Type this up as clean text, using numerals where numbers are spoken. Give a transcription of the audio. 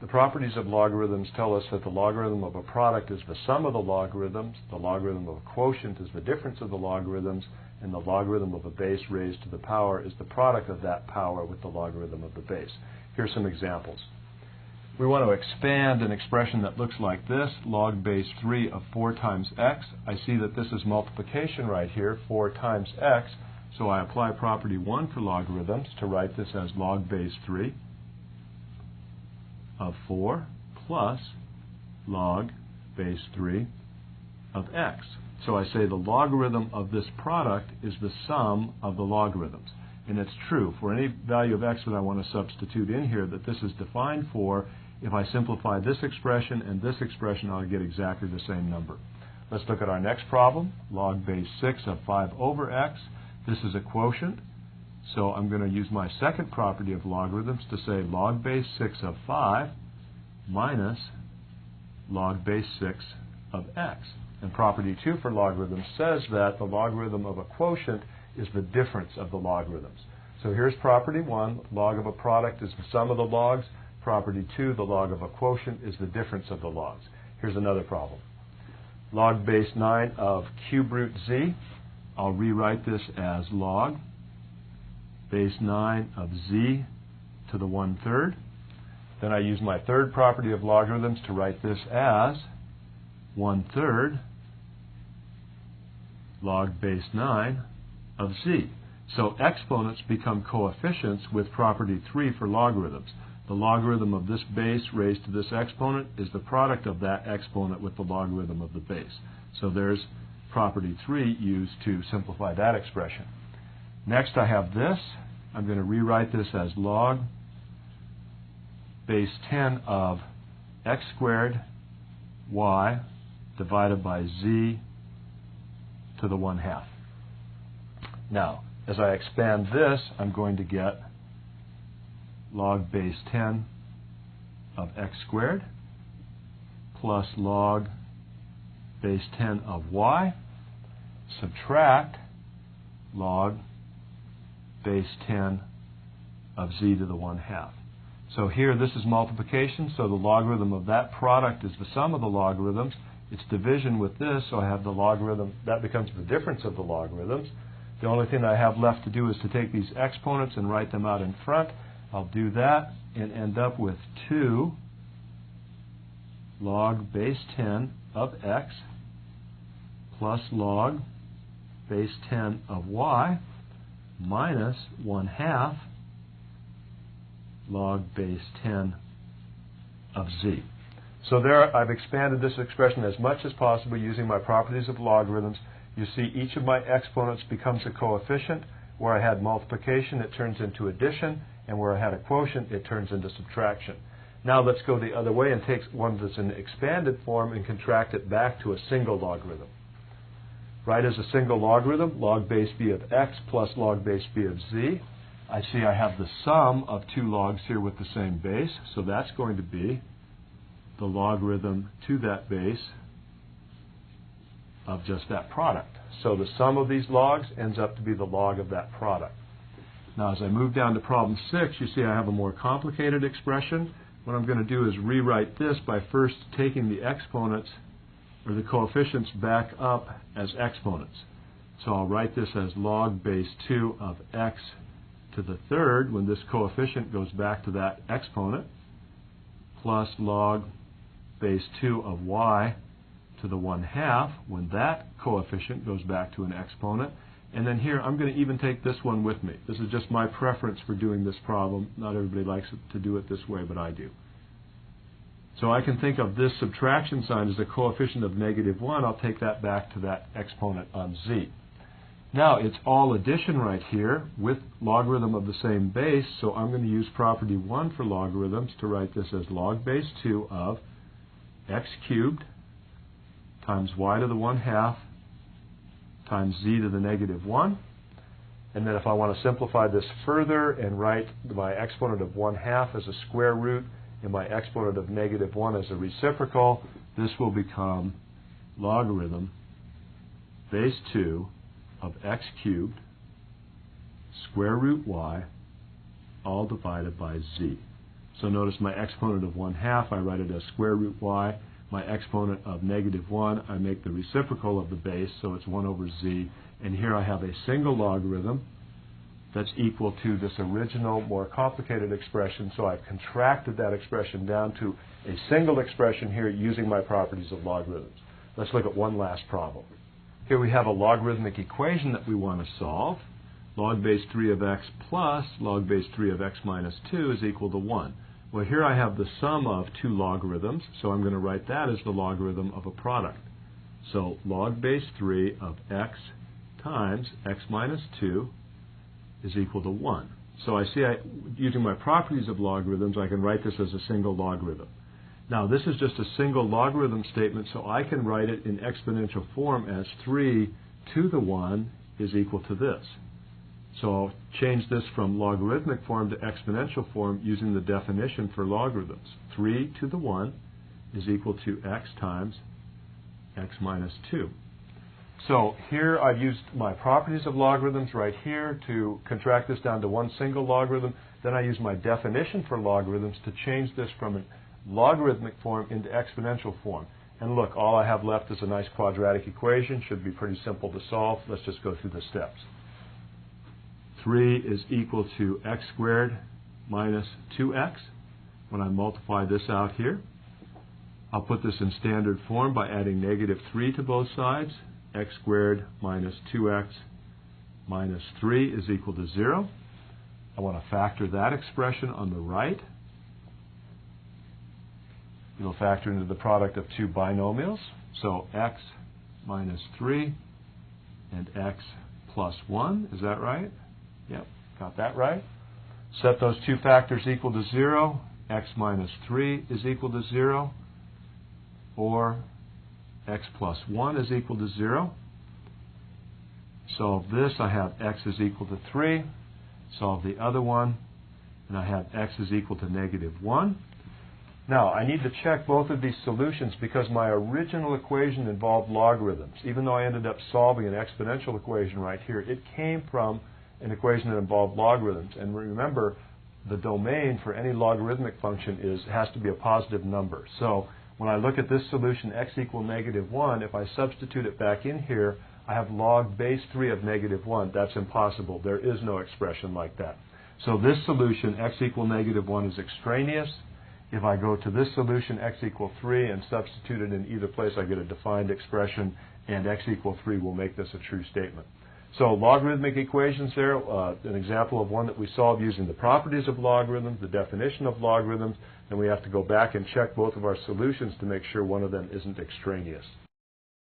The properties of logarithms tell us that the logarithm of a product is the sum of the logarithms, the logarithm of a quotient is the difference of the logarithms, and the logarithm of a base raised to the power is the product of that power with the logarithm of the base. Here's some examples. We want to expand an expression that looks like this, log base 3 of 4 times x. I see that this is multiplication right here, 4 times x, so I apply property 1 for logarithms to write this as log base 3 of 4 plus log base 3 of x. So I say the logarithm of this product is the sum of the logarithms. And it's true, for any value of x that I want to substitute in here that this is defined for, if I simplify this expression and this expression, I'll get exactly the same number. Let's look at our next problem, log base 6 of 5 over x. This is a quotient, so I'm going to use my second property of logarithms to say log base 6 of 5 minus log base 6 of x. And property 2 for logarithms says that the logarithm of a quotient is the difference of the logarithms. So here's property 1, log of a product is the sum of the logs. Property 2, the log of a quotient is the difference of the logs. Here's another problem. Log base 9 of cube root z. I'll rewrite this as log base 9 of z to the 1/3. Then I use my third property of logarithms to write this as 1/3 log base 9 of z. So exponents become coefficients with property 3 for logarithms. The logarithm of this base raised to this exponent is the product of that exponent with the logarithm of the base. So there's property 3 used to simplify that expression. Next I have this. I'm going to rewrite this as log base 10 of x squared y divided by z to the 1/2. Now, as I expand this, I'm going to get log base 10 of x squared plus log base 10 of y subtract log base 10 of z to the 1/2. So here this is multiplication, so the logarithm of that product is the sum of the logarithms. It's division with this, so I have the logarithm, that becomes the difference of the logarithms. The only thing I have left to do is to take these exponents and write them out in front. I'll do that and end up with 2 log base 10 of x plus log base 10 of y minus 1/2 log base 10 of z. So there I've expanded this expression as much as possible using my properties of logarithms. You see each of my exponents becomes a coefficient. Where I had multiplication, it turns into addition, and where I had a quotient, it turns into subtraction. Now let's go the other way and take one that's in expanded form and contract it back to a single logarithm. Write as a single logarithm, log base b of x plus log base b of z. I see I have the sum of two logs here with the same base, so that's going to be the logarithm to that base of just that product. So the sum of these logs ends up to be the log of that product. Now as I move down to problem 6, you see I have a more complicated expression. What I'm going to do is rewrite this by first taking the exponents or the coefficients back up as exponents. So I'll write this as log base 2 of x to the 3rd when this coefficient goes back to that exponent, plus log base 2 of y to the 1/2 when that coefficient goes back to an exponent. And then here I'm going to even take this one with me. This is just my preference for doing this problem. Not everybody likes to do it this way, but I do. So I can think of this subtraction sign as a coefficient of -1. I'll take that back to that exponent on z. Now it's all addition right here with logarithm of the same base, so I'm going to use property 1 for logarithms to write this as log base 2 of x cubed times y to the 1/2 times z to the -1. And then if I want to simplify this further and write my exponent of 1/2 as a square root and my exponent of -1 as a reciprocal, this will become logarithm base 2 of x cubed square root y all divided by z. So notice my exponent of 1/2, I write it as square root y. My exponent of -1, I make the reciprocal of the base, so it's 1 over z. And here I have a single logarithm that's equal to this original, more complicated expression. So I've contracted that expression down to a single expression here using my properties of logarithms. Let's look at one last problem. Here we have a logarithmic equation that we want to solve. Log base 3 of x plus log base 3 of x minus 2 is equal to 1. Well, here I have the sum of two logarithms, so I'm going to write that as the logarithm of a product. So log base 3 of x times x minus 2 is equal to 1. So I see, using my properties of logarithms, I can write this as a single logarithm. Now, this is just a single logarithm statement, so I can write it in exponential form as 3 to the 1 is equal to this. So I'll change this from logarithmic form to exponential form using the definition for logarithms. 3 to the 1 is equal to x times x minus 2. So here I've used my properties of logarithms right here to contract this down to one single logarithm. Then I use my definition for logarithms to change this from a logarithmic form into exponential form. And look, all I have left is a nice quadratic equation. Should be pretty simple to solve. Let's just go through the steps. 3 is equal to x squared minus 2x. When I multiply this out here, I'll put this in standard form by adding -3 to both sides. X squared minus 2x minus 3 is equal to 0. I want to factor that expression on the right. It'll factor into the product of two binomials. So x minus 3 and x plus 1. Is that right? Yep, got that right. Set those two factors equal to 0. X minus 3 is equal to 0. Or x plus 1 is equal to 0. Solve this, I have x is equal to 3. Solve the other one, and I have x is equal to -1. Now, I need to check both of these solutions because my original equation involved logarithms. Even though I ended up solving an exponential equation right here, it came from an equation that involved logarithms. And remember, the domain for any logarithmic function has to be a positive number. So when I look at this solution, x equal -1, if I substitute it back in here, I have log base 3 of -1. That's impossible. There is no expression like that. So this solution, x equal -1, is extraneous. If I go to this solution, x equal 3, and substitute it in either place, I get a defined expression, and x equal 3 will make this a true statement. So logarithmic equations there, an example of one that we solved using the properties of logarithms, the definition of logarithms, and we have to go back and check both of our solutions to make sure one of them isn't extraneous.